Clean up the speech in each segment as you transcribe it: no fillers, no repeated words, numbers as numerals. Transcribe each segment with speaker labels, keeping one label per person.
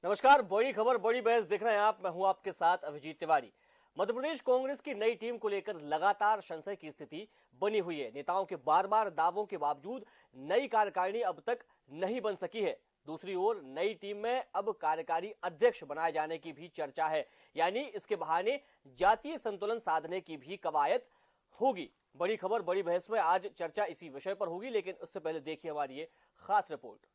Speaker 1: नमस्कार। बड़ी खबर बड़ी बहस देख रहे हैं आप। मैं हूं आपके साथ अभिजीत तिवारी। मध्य प्रदेश कांग्रेस की नई टीम को लेकर लगातार संशय की स्थिति बनी हुई है। नेताओं के बार बार दावों के बावजूद नई कार्यकारिणी अब तक नहीं बन सकी है। दूसरी ओर नई टीम में अब कार्यकारी अध्यक्ष बनाए जाने की भी चर्चा है, यानी इसके बहाने जातीय संतुलन साधने की भी कवायद होगी। बड़ी खबर बड़ी बहस में आज चर्चा इसी विषय पर होगी, लेकिन उससे पहले देखिए हमारी ये खास रिपोर्ट।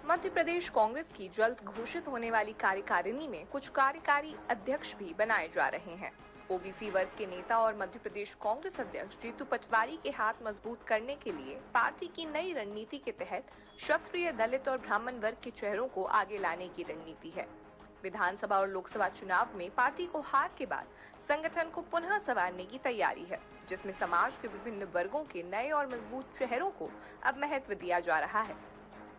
Speaker 2: मध्य प्रदेश कांग्रेस की जल्द घोषित होने वाली कार्यकारिणी में कुछ कार्यकारी अध्यक्ष भी बनाए जा रहे हैं। ओबीसी वर्ग के नेता और मध्य प्रदेश कांग्रेस अध्यक्ष जीतू पटवारी के हाथ मजबूत करने के लिए पार्टी की नई रणनीति के तहत क्षत्रिय, दलित और ब्राह्मण वर्ग के चेहरों को आगे लाने की रणनीति है। विधानसभा और लोकसभा चुनाव में पार्टी को हार के बाद संगठन को पुनः संवारने की तैयारी है, जिसमें समाज के विभिन्न वर्गों के नए और मजबूत चेहरों को अब महत्व दिया जा रहा है।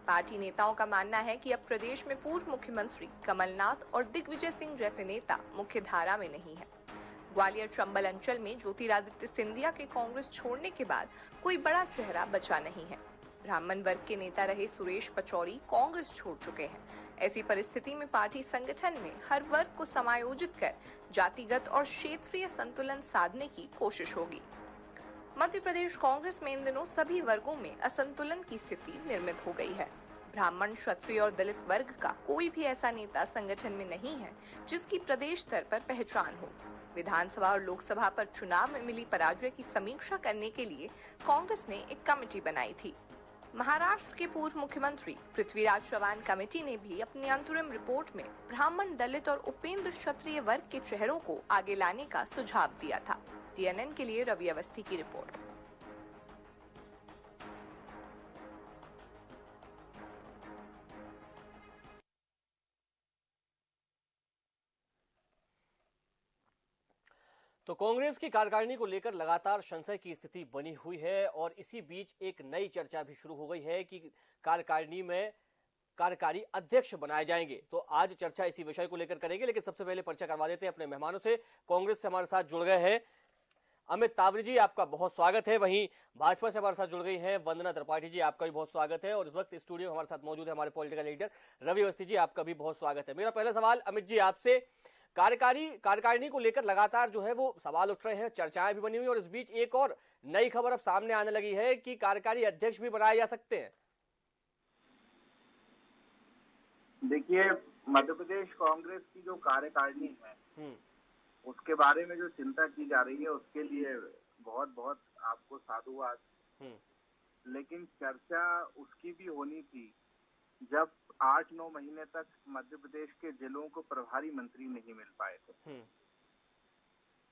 Speaker 2: पार्टी नेताओं का मानना है कि अब प्रदेश में पूर्व मुख्यमंत्री कमलनाथ और दिग्विजय सिंह जैसे नेता मुख्य धारा में नहीं है। ग्वालियर चंबल अंचल में ज्योतिरादित्य सिंधिया के कांग्रेस छोड़ने के बाद कोई बड़ा चेहरा बचा नहीं है। ब्राह्मण वर्ग के नेता रहे सुरेश पचौरी कांग्रेस छोड़ चुके हैं। ऐसी परिस्थिति में पार्टी संगठन में हर वर्ग को समायोजित कर जातिगत और क्षेत्रीय संतुलन साधने की कोशिश होगी। मध्य प्रदेश कांग्रेस में इन दिनों सभी वर्गों में असंतुलन की स्थिति निर्मित हो गई है। ब्राह्मण, क्षत्रिय और दलित वर्ग का कोई भी ऐसा नेता संगठन में नहीं है जिसकी प्रदेश स्तर पर पहचान हो। विधानसभा और लोकसभा पर चुनाव में मिली पराजय की समीक्षा करने के लिए कांग्रेस ने एक कमेटी बनाई थी। महाराष्ट्र के पूर्व मुख्यमंत्री पृथ्वीराज चव्हाण कमेटी ने भी अपनी अंतरिम रिपोर्ट में ब्राह्मण, दलित और उपेंद्र क्षत्रिय वर्ग के चेहरों को आगे लाने का सुझाव दिया था। CNN के लिए रवि अवस्थी की रिपोर्ट।
Speaker 1: तो कांग्रेस की कार्यकारिणी को लेकर लगातार संशय की स्थिति बनी हुई है और इसी बीच एक नई चर्चा भी शुरू हो गई है कि कार्यकारिणी में कार्यकारी अध्यक्ष बनाए जाएंगे। तो आज चर्चा इसी विषय को लेकर करेंगे, लेकिन सबसे पहले परिचय करवा देते हैं अपने मेहमानों से। कांग्रेस से हमारे साथ जुड़ गए हैं अमित तावरी जी, आपका बहुत स्वागत है। वहीं भाजपा से हमारे साथ जुड़ गई हैं वंदना त्रिपाठी जी, आपका भी बहुत स्वागत है। और इस वक्त स्टूडियो में हमारे साथ मौजूद है हमारे पॉलिटिकल लीडर रवि अवस्थी जी, आपका भी बहुत स्वागत है। मेरा पहला सवाल अमित जी आपसे, कार्यकारिणी को लेकर लगातार जो है वो सवाल उठ रहे हैं, चर्चाएं भी बनी हुई, और इस बीच एक और नई खबर अब सामने आने लगी है कि कार्यकारी अध्यक्ष भी बनाए जा सकते हैं।
Speaker 3: देखिए, मध्य प्रदेश कांग्रेस की जो कार्यकारिणी है उसके बारे में जो चिंता की जा रही है उसके लिए बहुत बहुत आपको साधुवाद। लेकिन चर्चा उसकी भी होनी थी जब 8-9 महीने तक मध्य प्रदेश के जिलों को प्रभारी मंत्री नहीं मिल पाए थे।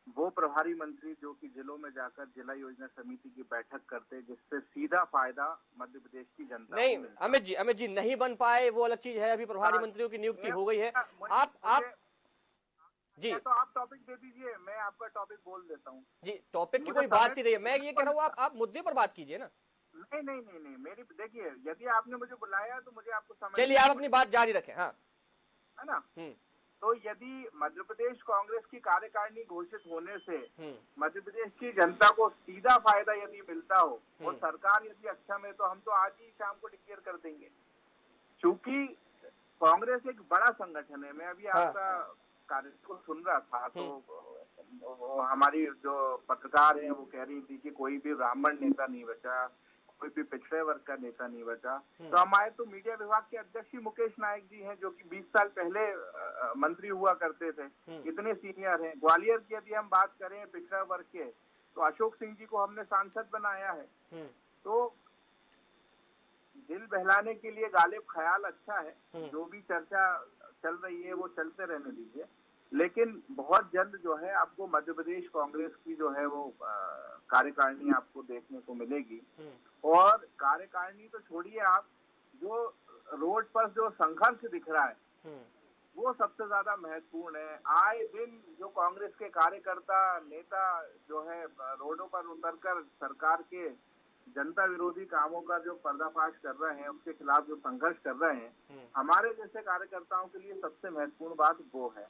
Speaker 3: वो प्रभारी मंत्री जो कि जिलों में जाकर जिला योजना समिति की बैठक करते, जिससे सीधा फायदा मध्य प्रदेश की जनता
Speaker 1: नहीं अमित जी नहीं बन पाए, वो अलग चीज है। अभी प्रभारी मंत्रियों की नियुक्ति हो गई है। आप जी,
Speaker 3: तो आप टॉपिक दे दीजिए, मैं आपका टॉपिक बोल देता हूँ।
Speaker 1: जी, टॉपिक की कोई बात ही नहीं है, मैं ये कह रहा हूँ आप मुद्दे पर बात कीजिए ना।
Speaker 3: नहीं, मेरी देखिए, यदि आपने मुझे बुलाया तो मुझे आपको समझ।
Speaker 1: चलिए आप अपनी बात जारी रखें। हाँ,
Speaker 3: है ना। तो यदि मध्य प्रदेश कांग्रेस की कार्यकारिणी घोषित होने से मध्य प्रदेश की जनता को सीधा फायदा यदि मिलता हो और सरकार यदि अक्षम है, तो हम तो आज ही शाम को डिक्लेयर कर देंगे। क्योंकि कांग्रेस एक बड़ा संगठन है। मैं अभी आपका कार्य को सुन रहा था तो हमारी जो पत्रकार है वो कह रही थी कि कोई भी ब्राह्मण नेता नहीं बचा, कोई भी पिछड़े वर्ग का नेता नहीं बचा। तो हमारे तो मीडिया विभाग के अध्यक्ष ही मुकेश नायक जी हैं, जो कि 20 साल पहले मंत्री हुआ करते थे, इतने सीनियर हैं। ग्वालियर की यदि हम बात करें पिछड़ा वर्ग के, तो अशोक सिंह जी को हमने सांसद बनाया है। तो दिल बहलाने के लिए गालिब ख्याल अच्छा है। जो भी चर्चा चल रही है वो चलते रहने दीजिए, लेकिन बहुत जल्द जो है आपको मध्य प्रदेश कांग्रेस की जो है वो कार्यकारिणी आपको देखने को मिलेगी। और कार्यकारिणी तो छोड़िए, आप जो रोड पर जो संघर्ष दिख रहा है वो सबसे ज्यादा महत्वपूर्ण है। आए दिन जो कांग्रेस के कार्यकर्ता नेता जो है रोडों पर उतरकर सरकार के जनता विरोधी कामों का जो पर्दाफाश कर रहे हैं, उसके खिलाफ जो संघर्ष कर रहे हैं, हमारे जैसे कार्यकर्ताओं के लिए सबसे महत्वपूर्ण बात वो है।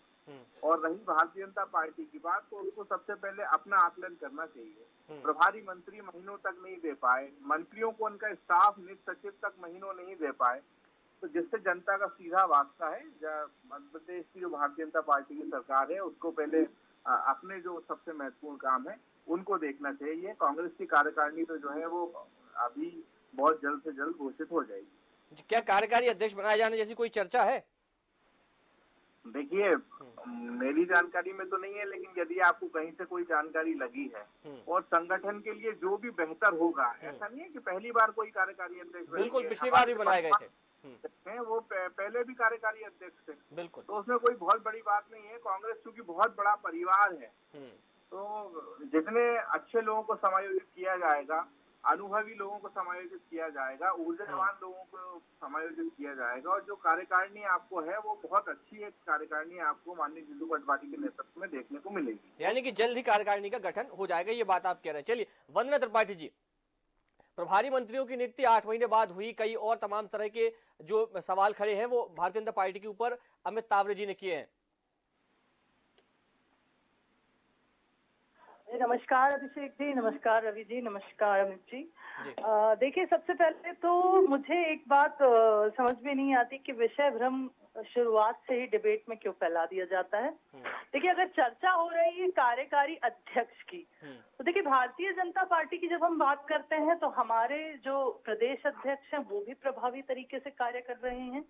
Speaker 3: और रही भारतीय जनता पार्टी की बात, तो उसको सबसे पहले अपना आकलन करना चाहिए। प्रभारी मंत्री महीनों तक नहीं दे पाए, मंत्रियों को उनका स्टाफ नित सचिव तक महीनों नहीं दे पाए, तो जिससे जनता का सीधा वास्ता है। मध्य प्रदेश की जो भारतीय जनता पार्टी की सरकार है, उसको पहले अपने जो सबसे महत्वपूर्ण काम है उनको देखना चाहिए। कांग्रेस की कार्यकारिणी तो जो है वो अभी बहुत जल्द से जल्द घोषित हो जाएगी।
Speaker 1: क्या कार्यकारी अध्यक्ष बनाए जाने जैसी कोई चर्चा है?
Speaker 3: देखिए, मेरी जानकारी में तो नहीं है, लेकिन यदि आपको कहीं से कोई जानकारी लगी है और संगठन के लिए जो भी बेहतर होगा, ऐसा नहीं है कि पहली बार कोई कार्यकारी अध्यक्ष,
Speaker 1: बिल्कुल पिछली बार भी बनाए गए थे,
Speaker 3: वो पहले भी कार्यकारी अध्यक्ष थे,
Speaker 1: बिल्कुल,
Speaker 3: तो उसमें कोई बहुत बड़ी बात नहीं है। कांग्रेस चूंकि बहुत बड़ा परिवार है, तो जितने अच्छे लोगों को समायोजित किया जाएगा, अनुभवी लोगों को समायोजित किया जाएगा, ऊर्जावान लोगों को समायोजित किया जाएगा, और जो कार्यकारिणी आपको है वो बहुत अच्छी एक कार्यकारिणी आपको माननीय जीतू पटवारी के नेतृत्व में देखने को मिलेगी।
Speaker 1: यानी कि जल्द ही कार्यकारिणी का गठन हो जाएगा, ये बात आप कह रहे हैं। चलिए वंदना त्रिपाठी जी, प्रभारी मंत्रियों की नियुक्ति 8 महीने बाद हुई, कई और तमाम तरह के जो सवाल खड़े हैं वो भारतीय जनता पार्टी के ऊपर अमित तावरे जी ने किए हैं।
Speaker 4: नमस्कार अभिषेक जी, नमस्कार रवि जी, नमस्कार अमित जी। देखिए, सबसे पहले तो मुझे एक बात समझ में नहीं आती कि विषय भ्रम शुरुआत से ही डिबेट में क्यों फैला दिया जाता है। देखिए, अगर चर्चा हो रही है कार्यकारी अध्यक्ष की, तो देखिए भारतीय जनता पार्टी की जब हम बात करते हैं तो हमारे जो प्रदेश अध्यक्ष हैं वो भी प्रभावी तरीके से कार्य कर रहे हैं।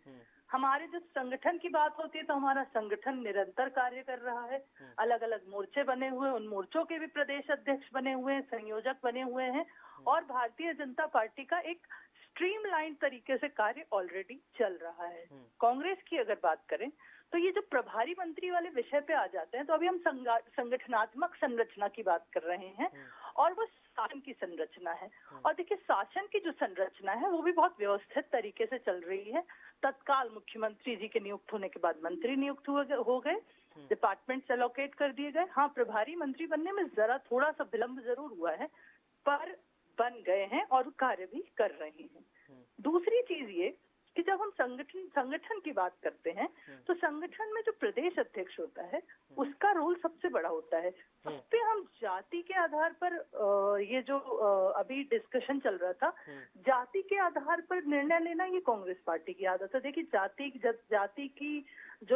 Speaker 4: हमारे जो संगठन की बात होती है तो हमारा संगठन निरंतर कार्य कर रहा है। अलग अलग मोर्चे बने हुए, उन मोर्चों के भी प्रदेश अध्यक्ष बने हुए हैं, संयोजक बने हुए हैं, और भारतीय जनता पार्टी का एक स्ट्रीमलाइन तरीके से कार्य ऑलरेडी चल रहा है। कांग्रेस की अगर बात करें तो ये जो प्रभारी मंत्री वाले विषय पे आ जाते हैं, तो अभी हम संगठनात्मक संरचना की बात कर रहे हैं, और वो शासन की संरचना है। और देखिए, शासन की जो संरचना है वो भी बहुत व्यवस्थित तरीके से चल रही है। तत्काल मुख्यमंत्री जी के नियुक्त होने के बाद मंत्री नियुक्त हो गए, डिपार्टमेंट्स एलोकेट कर दिए गए। हाँ, प्रभारी मंत्री बनने में जरा थोड़ा सा विलंब जरूर हुआ है, पर बन गए हैं और कार्य भी कर रहे हैं। दूसरी चीज ये कि जब हम संगठन की बात करते हैं तो संगठन में जो प्रदेश अध्यक्ष होता है उसका रोल सबसे बड़ा होता है। उस पे हम जाति के आधार पर ये जो अभी डिस्कशन चल रहा था, जाति के आधार पर निर्णय लेना ये कांग्रेस पार्टी की आदत है। देखिए,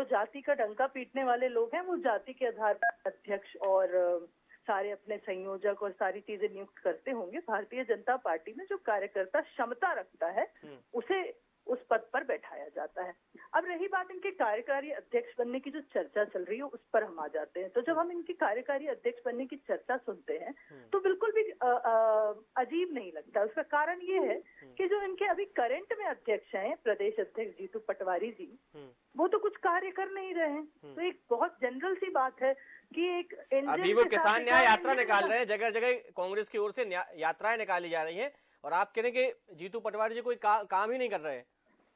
Speaker 4: जाति का डंका पीटने वाले लोग हैं वो जाति के आधार पर अध्यक्ष और सारे अपने संयोजक और सारी चीजें नियुक्त करते होंगे। भारतीय जनता पार्टी में जो कार्यकर्ता क्षमता रखता है उसे उस पद पर बैठाया जाता है। अब रही बात इनके कार्यकारी अध्यक्ष बनने की जो चर्चा चल रही है उस पर हम आ जाते हैं। तो जब हम इनके कार्यकारी अध्यक्ष बनने की चर्चा सुनते हैं तो बिल्कुल भी अजीब नहीं लगता। उसका कारण ये है कि जो इनके अभी करंट में अध्यक्ष हैं, प्रदेश अध्यक्ष जीतू पटवारी जी, वो तो कुछ कार्य कर नहीं रहे हैं। तो एक बहुत जनरल सी बात है कि एक
Speaker 1: अभी वो किसान न्याय यात्रा निकाल रहे हैं, जगह जगह कांग्रेस की ओर से यात्राएं निकाली जा रही हैं, और आप कह रहे हैं कि जीतू पटवारी जी कोई काम ही नहीं कर रहे हैं।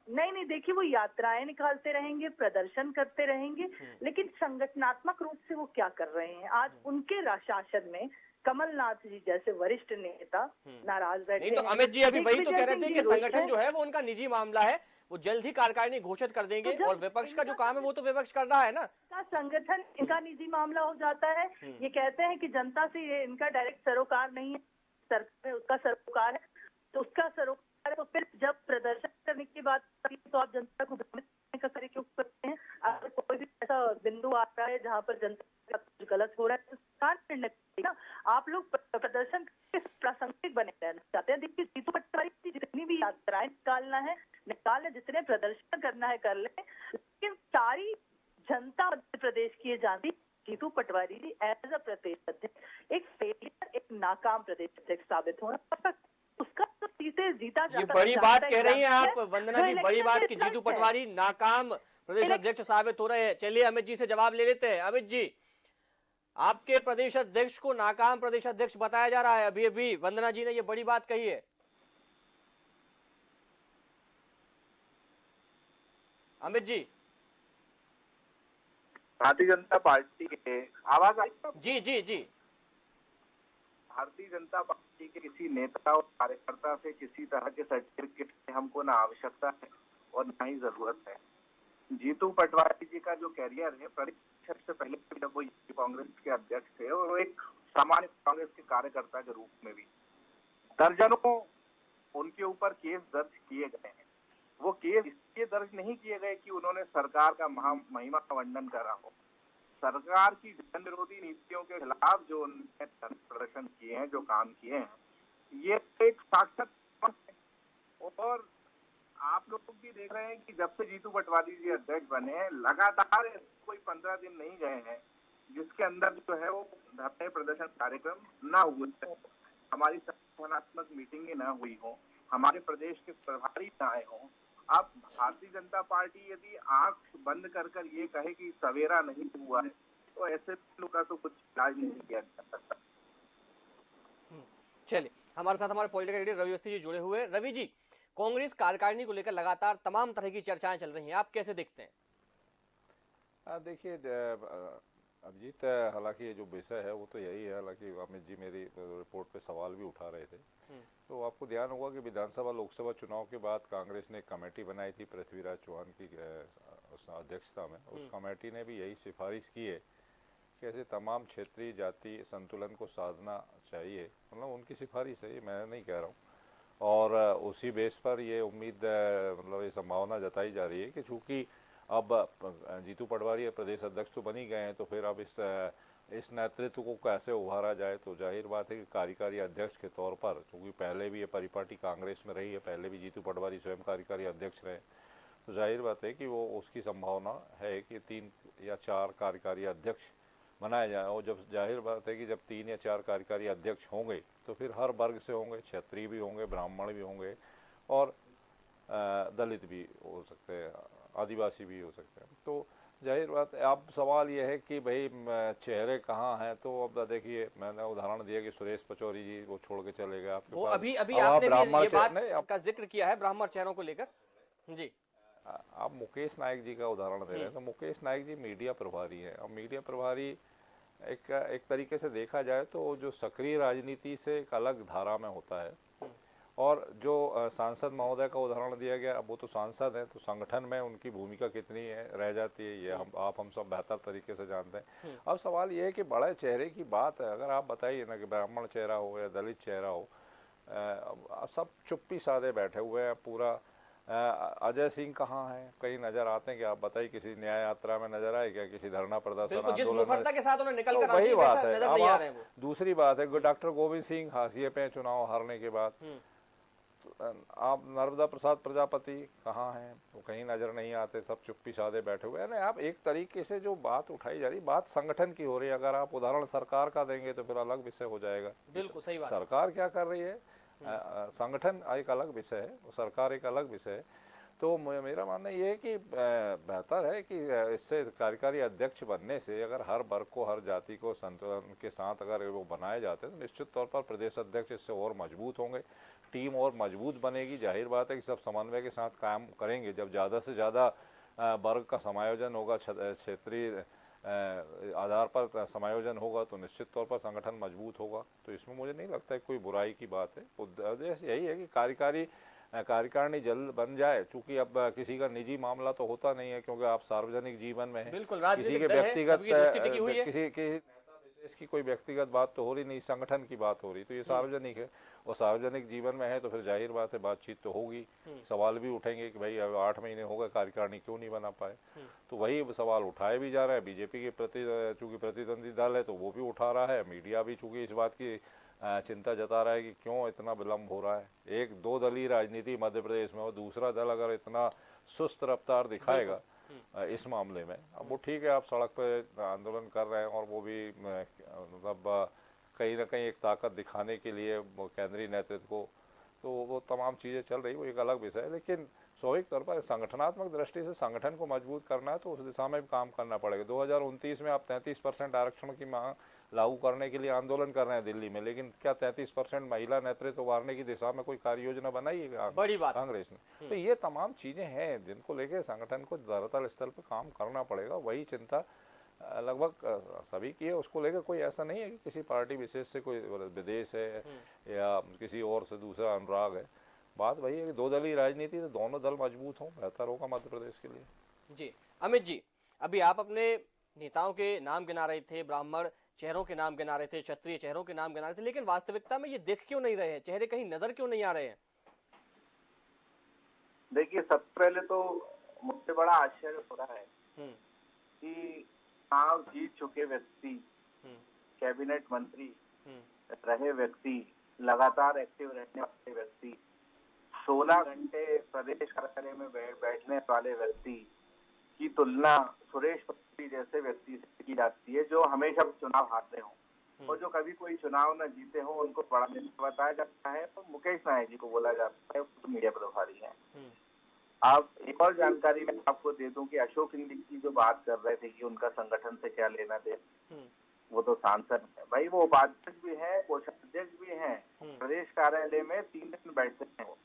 Speaker 4: नहीं, देखिए, वो यात्राएं निकालते रहेंगे, प्रदर्शन करते रहेंगे, लेकिन संगठनात्मक रूप से वो क्या कर रहे हैं? आज उनके शासन में कमलनाथ जी जैसे वरिष्ठ नेता नाराज बैठे।
Speaker 1: नहीं तो अमित जी अभी वही तो कह रहे थे कि संगठन जो है वो उनका निजी मामला है, वो जल्द ही कार्यकारिणी घोषित कर देंगे, और विपक्ष का जो काम है वो तो विपक्ष कर रहा है ना।
Speaker 4: संगठन इनका निजी मामला हो जाता है। ये कहते हैं कि जनता से इनका डायरेक्ट सरोकार नहीं है, सरकार में उसका सरोकार है, तो उसका सरोकार है। तो फिर जब प्रदर्शन करने की बात करी तो आप जनता को भ्रमित करने का कार्य क्यों करते हैं? अगर कोई भी ऐसा बिंदु आ रहा है जहाँ पर जनता कुछ गलत हो रहा है तो सरकार निर्णय करेगी ना। आप लोग प्रदर्शन प्रासंगिक बने रहना चाहते हैं। देखिए, जीतू पटवारी की जितनी भी यात्राएं निकालने, जितने प्रदर्शन करना है कर ले, लेकिन सारी जनता मध्य प्रदेश की ये जानती जीतू पटवारी जी एज अ प्रदेश अध्यक्ष एक फेलियर, एक नाकाम प्रदेश अध्यक्ष साबित होना, उसका तो जीता
Speaker 1: ये बड़ी बात कह रही हैं आप वंदना जी, बड़ी बात कि जीतू पटवारी नाकाम प्रदेश अध्यक्ष साबित हो रहे हैं। चलिए अमित जी से जवाब ले लेते हैं। अमित जी, आपके प्रदेश अध्यक्ष को नाकाम प्रदेश अध्यक्ष बताया जा रहा है, अभी अभी वंदना जी ने ये बड़ी बात कही है। अमित जी,
Speaker 3: भारतीय जनता पार्टी के आवाज आई?
Speaker 1: जी,
Speaker 3: भारतीय जनता पार्टी पार्टी के किसी नेता और कार्यकर्ता से किसी तरह के सर्टिफिकेट की हमको ना आवश्यकता है और ना ही जरूरत है। जीतू पटवारी जी का जो कैरियर है, परीक्षा से पहले जब वो कांग्रेस के अध्यक्ष थे और वो एक सामान्य कांग्रेस के कार्यकर्ता के रूप में भी दर्जनों उनके ऊपर केस दर्ज किए गए हैं। वो केस इसलिए दर्ज नहीं किए गए कि उन्होंने सरकार का महिमा वंदन करा हो। सरकार की जन विरोधी नीतियों के खिलाफ जो उन्होंने प्रदर्शन किए हैं, जो काम किए हैं, ये एक साक्षात है। और आप लोग भी देख रहे हैं कि जब से जीतू पटवारी जी अध्यक्ष बने हैं, लगातार कोई 15 दिन नहीं गए हैं जिसके अंदर जो है वो धरने प्रदर्शन कार्यक्रम ना हुए, हमारी संगठनात्मक मीटिंगें ना हुई हो, हमारे प्रदेश के प्रभारी ना आए हों। अब भारतीय जनता पार्टी यदि आंख बंद कर कर ये कहे कि सवेरा नहीं हुआ है, तो ऐसे लोगों का तो कुछ इलाज नहीं किया जा सकता।
Speaker 1: चलिए, हमारे साथ हमारे पॉलिटिकल एडिटर रवि अवस्थी जी जुड़े हुए हैं। रवि जी, कांग्रेस कार्यकारिणी को लेकर लगातार तमाम तरह की चर्चाएं चल रही हैं, आप कैसे देखते हैं?
Speaker 5: देखिए अभिजीत, हालांकि ये जो विषय है वो तो यही है। हालांकि अमित जी मेरी रिपोर्ट पे सवाल भी उठा रहे थे, तो आपको ध्यान होगा कि विधानसभा लोकसभा चुनाव के बाद कांग्रेस ने एक कमेटी बनाई थी पृथ्वीराज चौहान की अध्यक्षता में। उस कमेटी ने भी यही सिफारिश की है कि ऐसे तमाम क्षेत्रीय जाति संतुलन को साधना चाहिए। मतलब उनकी सिफारिश है, ये मैं नहीं कह रहा हूँ। और उसी बेस पर ये उम्मीद, मतलब ये संभावना जताई जा रही है कि चूँकि अब जीतू पटवारी प्रदेश अध्यक्ष तो बनी गए हैं, तो फिर अब इस नेतृत्व को कैसे उभारा जाए। तो जाहिर बात है कि कार्यकारी अध्यक्ष के तौर पर, क्योंकि पहले भी ये परिपाटी कांग्रेस में रही है, पहले भी जीतू पटवारी स्वयं कार्यकारी अध्यक्ष रहे, तो जाहिर बात है कि वो उसकी संभावना है कि 3 या 4 कार्यकारी अध्यक्ष बनाए जाए। और जब जाहिर बात है कि जब 3 या 4 कार्यकारी अध्यक्ष होंगे तो फिर हर वर्ग से होंगे, क्षत्रिय भी होंगे, ब्राह्मण भी होंगे और दलित भी हो सकते हैं, आदिवासी भी हो सकते हैं। तो जाहिर बात है, अब सवाल यह है कि भाई चेहरे कहाँ हैं। तो अब देखिए, मैंने उदाहरण दिया कि सुरेश पचौरी जी वो छोड़ के चले गए आपके
Speaker 1: वो
Speaker 5: पास।
Speaker 1: अभी आपने भी ये बात का जिक्र किया है ब्राह्मण चेहरों को लेकर जी।
Speaker 5: आप मुकेश नायक जी का उदाहरण दे रहे हैं, तो मुकेश नायक जी मीडिया प्रभारी है। अब मीडिया प्रभारी एक तरीके से देखा जाए तो जो सक्रिय राजनीति से एक अलग धारा में होता है। और जो सांसद महोदय का उदाहरण दिया गया, अब वो तो सांसद हैं, तो संगठन में उनकी भूमिका कितनी है रह जाती है, ये हम सब बेहतर तरीके से जानते हैं। अब सवाल ये है कि बड़े चेहरे की बात है, अगर आप बताइए ना कि ब्राह्मण चेहरा हो या दलित चेहरा हो, सब चुप्पी साधे बैठे हुए हैं। पूरा अजय सिंह कहाँ हैं, कहीं नजर आते हैं कि आप बताइए, किसी न्याय यात्रा में नजर आए क्या, किसी धरना प्रदर्शन आंदोलन
Speaker 1: के साथ उन्हें निकल कर
Speaker 5: वही बात है।
Speaker 1: अब
Speaker 5: दूसरी बात है, डॉक्टर गोविंद सिंह हाशिए पे चुनाव हारने के बाद। आप नर्मदा प्रसाद प्रजापति कहाँ हैं, वो कहीं नजर नहीं आते, सब चुप्पी साधे बैठे हुए हैं। आप एक तरीके से जो बात उठाई जा रही, बात संगठन की हो रही है। अगर आप उदाहरण सरकार का देंगे तो फिर अलग विषय हो जाएगा।
Speaker 1: बिल्कुल सही बात।
Speaker 5: सरकार क्या कर रही है, संगठन एक अलग विषय है, सरकार एक अलग विषय है। तो मेरा मानना ये है कि बेहतर है कि इससे कार्यकारी अध्यक्ष बनने से अगर हर वर्ग को, हर जाति को संतुलन के साथ अगर वो बनाए जाते हैं तो निश्चित तौर पर प्रदेश अध्यक्ष इससे और मजबूत होंगे, टीम और मजबूत बनेगी। जाहिर बात है कि सब समन्वय के साथ काम करेंगे। जब ज़्यादा से ज़्यादा वर्ग का समायोजन होगा, क्षेत्रीय आधार पर समायोजन होगा, तो निश्चित तौर पर संगठन मजबूत होगा। तो इसमें मुझे नहीं लगता है कोई बुराई की बात है। उद्देश्य यही है कि कार्यकारिणी जल्द बन जाए। चूंकि अब किसी का निजी मामला तो होता नहीं है, क्योंकि आप सार्वजनिक जीवन में हैं, किसी के व्यक्तिगत इसकी कोई व्यक्तिगत बात तो हो रही नहीं, संगठन की बात हो रही, तो ये सार्वजनिक है। और सार्वजनिक जीवन में है तो फिर जाहिर बात है बातचीत तो होगी। सवाल भी उठेंगे कि भाई अब 8 महीने हो गए कार्यकारिणी क्यों नहीं बना पाए। तो वही सवाल उठाए भी जा रहा है। बीजेपी के प्रति चूंकि प्रतिद्वंदी दल है तो वो भी उठा रहा है, मीडिया भी चूंकि इस बात की चिंता जता रहा है कि क्यों इतना विलम्ब हो रहा है। एक 2 दलीय राजनीति मध्य प्रदेश में, और दूसरा दल अगर इतना सुस्त रफ्तार दिखाएगा इस मामले में, अब वो ठीक है, आप सड़क पर आंदोलन कर रहे हैं और वो भी मतलब कहीं ना कहीं एक ताकत दिखाने के लिए केंद्रीय नेतृत्व को, तो वो तमाम चीज़ें चल रही, वो एक अलग विषय है। लेकिन स्वाभाविक तौर पर संगठनात्मक दृष्टि से संगठन को मजबूत करना है तो उस दिशा में भी काम करना पड़ेगा। 2029 में आप 33% आरक्षण की मांग लागू करने के लिए आंदोलन कर रहे हैं दिल्ली में, लेकिन क्या 33% महिला नेतृत्व उभारने की दिशा में कोई कार्य योजना बनाई है
Speaker 1: बड़ी बात
Speaker 5: कांग्रेस ने? तो ये तमाम चीजें हैं जिनको लेके संगठन को धरातल स्तर पर काम करना पड़ेगा। वही चिंता लगभग सभी की है, उसको लेकर कोई ऐसा नहीं है कि किसी पार्टी विशेष से कोई विदेश है या किसी और से दूसरा अनुराग है। बात वही है कि दो दलीय राजनीति, तो दोनों दल मजबूत हों, बेहतर होगा मध्य प्रदेश के लिए।
Speaker 1: जी अमित जी, अभी आप अपने नेताओं के नाम गिना रहे थे, ब्राह्मण चेहरों के नाम गिना रहे थे, क्षत्रिय चेहरों के नाम गिना रहे थे, लेकिन वास्तविकता में ये दिख क्यों नहीं रहे हैं? चेहरे कहीं नजर क्यों नहीं आ रहे हैं?
Speaker 3: देखिए, सबसे पहले तो मुझे बड़ा आश्चर्य हो रहा है कि चुनाव जीत चुके व्यक्ति, कैबिनेट मंत्री रहे व्यक्ति, लगातार एक्टिव रहने वाले व्यक्ति, 16 घंटे प्रदेश कार्यालय में बैठने वाले व्यक्ति की तुलना सुरेश प्रभु जैसे व्यक्ति से की जाती है, जो हमेशा चुनाव हारते हों और जो कभी कोई चुनाव न जीते हो। उनको बड़ा नेता बताया जाता है, तो मुकेश नायक जी को बोला जाता है, तो मीडिया प्रभारी है। आप एक और जानकारी मैं आपको दे दूं कि अशोक सिंह की जो बात कर रहे थे कि उनका संगठन से क्या लेना दे, वो तो सांसद है भाई, वो उपाध्यक्ष भी है, कोषाध्यक्ष भी है, प्रदेश कार्यालय में 3 दिन बैठते हैं वो।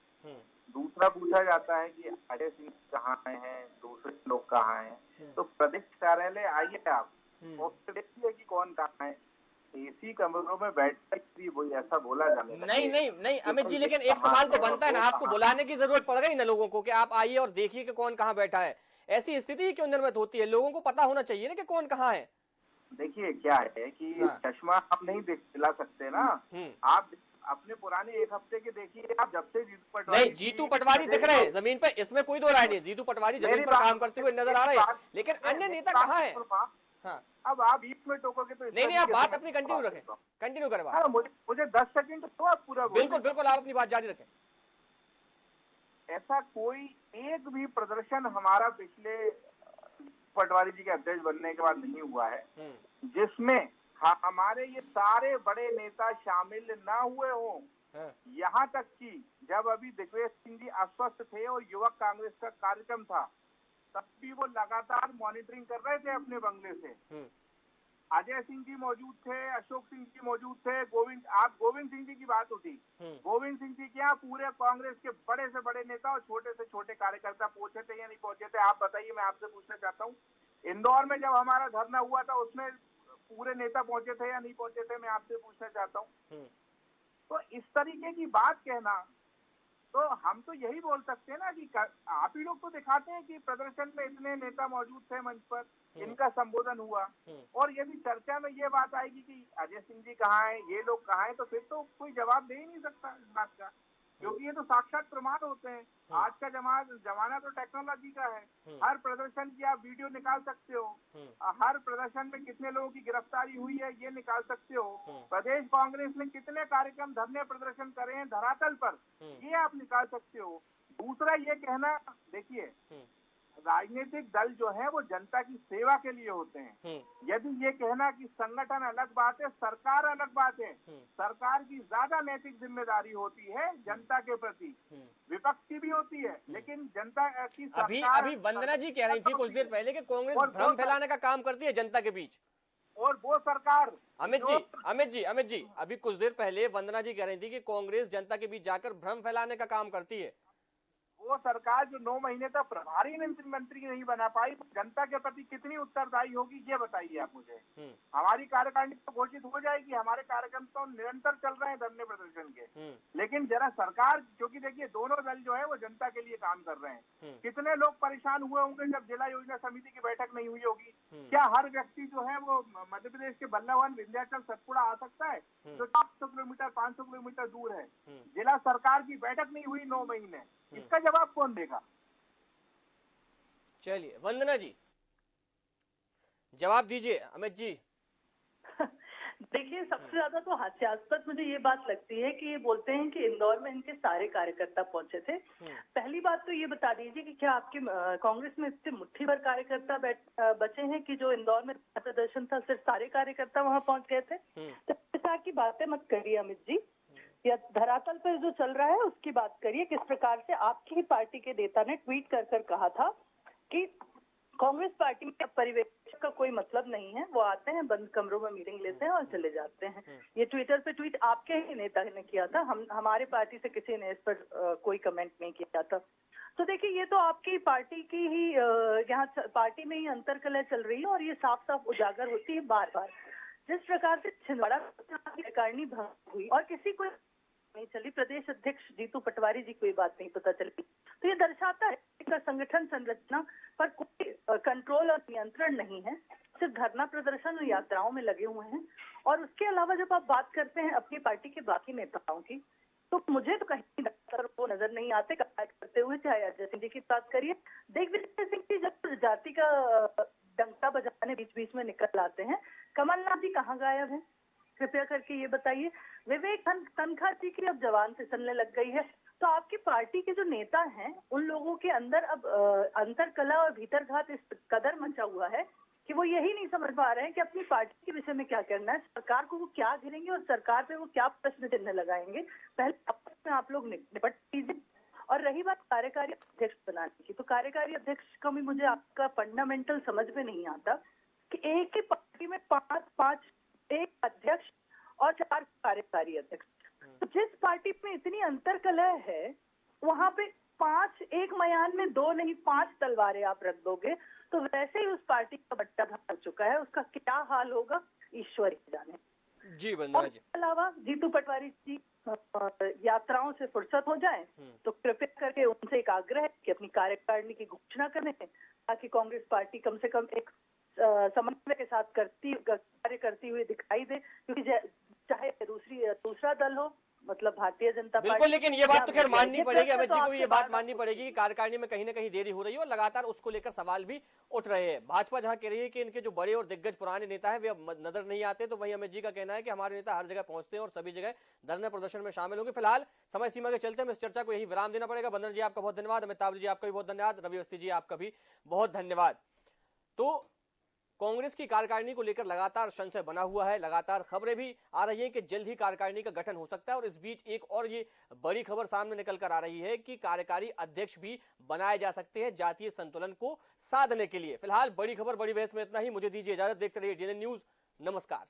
Speaker 3: दूसरा पूछा जाता है कि अजय सिंह कहाँ हैं, दूसरे लोग कहाँ हैं, तो प्रदेश कार्यालय आइए आप और देखिए कि कौन कहाँ है। एसी कमरों में बैठकर वो ऐसा बोला जाने लगा।
Speaker 1: नहीं अमित जी, लेकिन एक सवाल तो बनता है ना, आपको बुलाने की जरूरत पड़ गई ना लोगों को कि आप आइए और देखिए कि कौन कहाँ बैठा है। ऐसी स्थिति क्यों निर्मित होती है? लोगों को पता होना चाहिए ना कि कौन कहाँ है।
Speaker 3: देखिए क्या है कि चश्मा आप नहीं दिला सकते ना, आप अपने पुराने एक हफ्ते के देखिए, आप जब से
Speaker 1: जीतू पटवारी दिख रहे हैं जमीन पे, इसमें कोई दो राय नहीं, जीतू पटवारी जमीन पर काम करते हुए नजर आ रहे हैं, लेकिन अन्य नेता कहाँ है? हाँ,
Speaker 3: अब आप बीच में टोकोगे तो
Speaker 1: नहीं आप बात अपनी कंटिन्यू रखें, कंटिन्यू करें बात।
Speaker 3: मुझे 10 सेकंड तो आप पूरा
Speaker 1: बिल्कुल आप अपनी बात जारी रखें।
Speaker 3: ऐसा कोई एक भी प्रदर्शन हमारा पिछले पटवारी जी के अध्यक्ष बनने के बाद नहीं हुआ है जिसमें हमारे ये सारे बड़े नेता शामिल ना हुए हों। यहाँ तक कि जब अभी दिग्विजय सिंह जी अस्वस्थ थे और युवक कांग्रेस का कार्यक्रम था, तब भी वो लगातार मॉनिटरिंग कर रहे थे अपने बंगले से। अजय सिंह जी मौजूद थे, अशोक सिंह जी मौजूद थे, गोविंद सिंह जी की बात उठी, गोविंद सिंह जी क्या पूरे कांग्रेस के बड़े से बड़े नेता और छोटे से छोटे कार्यकर्ता पहुंचे थे या नहीं पहुंचे थे? आप बताइए, मैं आपसे पूछना चाहता हूँ। इंदौर में जब हमारा धरना हुआ था, उसमें पूरे नेता पहुंचे थे या नहीं पहुंचे थे? मैं आपसे पूछना चाहता हूँ। तो इस तरीके की बात कहना, तो हम तो यही बोल सकते हैं ना कि आप ही लोग तो दिखाते हैं कि प्रदर्शन में इतने नेता मौजूद थे मंच पर, इनका संबोधन हुआ, और यदि चर्चा में ये बात आएगी कि अजय सिंह जी कहाँ हैं, ये लोग कहाँ हैं, तो फिर तो कोई जवाब दे ही नहीं सकता इस बात का, क्योंकि ये तो साक्षात प्रमाण होते हैं। आज का जमाना तो टेक्नोलॉजी का है, हर प्रदर्शन की आप वीडियो निकाल सकते हो, हर प्रदर्शन में कितने लोगों की गिरफ्तारी हुई है ये निकाल सकते हो, प्रदेश कांग्रेस ने कितने कार्यक्रम धरने प्रदर्शन करे हैं धरातल पर, ये आप निकाल सकते हो। दूसरा ये कहना, देखिए राजनीतिक दल जो है वो जनता की सेवा के लिए होते हैं। यदि ये कहना कि संगठन अलग बात है, सरकार अलग बात है, सरकार की ज्यादा नैतिक जिम्मेदारी होती है जनता के प्रति, विपक्ष की भी होती है, लेकिन जनता की
Speaker 1: अभी वंदना जी कह रही थी कुछ देर पहले कि कांग्रेस भ्रम फैलाने का काम करती है जनता के बीच,
Speaker 3: और वो सरकार
Speaker 1: अमित जी अभी कुछ देर पहले वंदना जी कह रही थी कि कांग्रेस जनता के बीच जाकर भ्रम फैलाने का काम करती है।
Speaker 3: वो सरकार जो 9 महीने तक प्रभारी मंत्री नहीं बना पाई, जनता के प्रति कितनी उत्तरदायी होगी ये बताइए आप मुझे। हमारी कार्यकारिणी तो घोषित हो जाएगी, हमारे कार्यक्रम तो निरंतर चल रहे हैं धरने प्रदर्शन के, लेकिन जरा सरकार, क्योंकि देखिए दोनों दल जो है वो जनता के लिए काम कर रहे हैं। कितने लोग परेशान हुए होंगे जब जिला योजना समिति की बैठक नहीं हुई होगी? क्या हर व्यक्ति जो है वो मध्य प्रदेश के बल्लभगंज, विंध्याचल, सतपुड़ा आ सकता है जो 400 किलोमीटर 500 किलोमीटर दूर है? जिला सरकार की बैठक नहीं हुई 9 महीने, इसका जवाब कौन देगा?
Speaker 1: चलिए वंदना जी जवाब दीजिए। अमित जी
Speaker 4: देखिए, सबसे ज्यादा तो हास्यास्पद मुझे ये बात लगती है कि ये बोलते हैं कि इंदौर में इनके सारे कार्यकर्ता पहुंचे थे। पहली बात तो ये बता दीजिए कि क्या आपके कांग्रेस में इतने मुट्ठी भर कार्यकर्ता बचे हैं कि जो इंदौर में प्रदर्शन था सिर्फ सारे कार्यकर्ता वहां पहुंच गए थे? तो इस तरह की बातें मत करिए अमित जी, या धरातल पर जो चल रहा है उसकी बात करिए। किस प्रकार से आपकी ही पार्टी के नेता ने ट्वीट कर कहा था कि कांग्रेस पार्टी में परिवेश का कोई मतलब नहीं है, वो आते हैं बंद कमरों में मीटिंग लेते हैं और चले जाते हैं। ये ट्विटर पे ट्वीट आपके ही नेता ने किया था, हमारे पार्टी से किसी ने इस पर कोई कमेंट नहीं किया था। तो देखिए, ये तो आपकी पार्टी की ही यहाँ पार्टी में ही अंतर्कलह चल रही है और ये साफ साफ उजागर होती है बार बार। जिस प्रकार से छिंदवाड़ा कार्यकारिणी भंग हुई और किसी को नहीं चली, प्रदेश अध्यक्ष जीतू पटवारी जी को ये बात नहीं पता चली, तो ये दर्शाता है कि संगठन संरचना पर कोई कंट्रोल और नियंत्रण नहीं है, सिर्फ धरना प्रदर्शन और यात्राओं में लगे हुए हैं। और उसके अलावा जब आप बात करते हैं अपनी पार्टी के बाकी नेताओं की, तो मुझे तो कहीं वो नजर नहीं आते करते हुए, चाहे अजय सिंह जी की बात करिए, दिग्विजय सिंह जी जब जाति का डंका बजाने बीच बीच में निकल आते हैं, कमलनाथ जी कहाँ गायब हैं? कृपया करके ये बताइए। विवेक तनखा जी की अब जवान से चलने लग गई है। तो आपकी पार्टी के जो नेता हैं, उन लोगों के अंदर अब अंतरकलह और भीतरघात इस कदर मचा हुआ है कि वो यही नहीं समझ पा रहे हैं कि अपनी पार्टी के विषय में क्या करना है, सरकार को वो क्या घेरेंगे और सरकार पे वो क्या प्रश्न चिन्ह लगाएंगे। पहले आपस में आप लोग निपट लीजिए। और रही बात कार्यकारी अध्यक्ष बनाने की, तो कार्यकारी अध्यक्ष का भी मुझे आपका फंडामेंटल समझ में नहीं आता कि एक ही पार्टी में पांच एक अध्यक्ष और 4 कार्यकारी अध्यक्ष। तो जिस पार्टी में इतनी अंतरकलह है, वहां पे 5 एक मयान में 2 नहीं 5 तलवारें आप रख दोगे, तो वैसे ही उस पार्टी का बट्टा भर चुका है। उसका क्या हाल होगा ईश्वर ही जाने।
Speaker 1: जी वंदना जी।
Speaker 4: इसके अलावा जीतू पटवारी जी यात्राओं से फुर्सत हो जाए तो कृपया करके उनसे एक आग्रह है कि अपनी कार्यकारिणी की घोषणा करें, ताकि कांग्रेस पार्टी कम से कम एक समन्वय के साथ कार्य करती हुई दिखाई दे। क्योंकि चाहे दूसरा दल हो, मतलब भारतीय जनता पार्टी,
Speaker 1: बिल्कुल, लेकिन ये बात तो खैर माननी पड़ेगी, अमित जी को ये बात माननी पड़ेगी कि कार्यकारिणी में कहीं ना कहीं देरी हो रही है और लगातार उसको लेकर सवाल भी उठ रहे हैं। भाजपा जहां कह रही है कि इनके जो बड़े और दिग्गज पुराने नेता हैं वे अब नजर नहीं आते, तो वहीं अमित जी का कहना है कि हमारे नेता हर जगह पहुंचते हैं और सभी जगह धरना प्रदर्शन में शामिल होंगे। फिलहाल समय सीमा के चलते हमें इस चर्चा को यही विराम देना पड़ेगा। बंदर जी आपका बहुत धन्यवाद, अमिताभ जी आपका भी बहुत धन्यवाद, रवि अवस्थी जी आपका भी बहुत धन्यवाद। तो कांग्रेस की कार्यकारिणी को लेकर लगातार संशय बना हुआ है, लगातार खबरें भी आ रही हैं कि जल्द ही कार्यकारिणी का गठन हो सकता है। और इस बीच एक और ये बड़ी खबर सामने निकल कर आ रही है कि कार्यकारी अध्यक्ष भी बनाए जा सकते हैं जातीय संतुलन को साधने के लिए। फिलहाल बड़ी खबर बड़ी बहस में इतना ही। मुझे दीजिए इजाजत, देखते रहिए डीएनएन न्यूज। नमस्कार।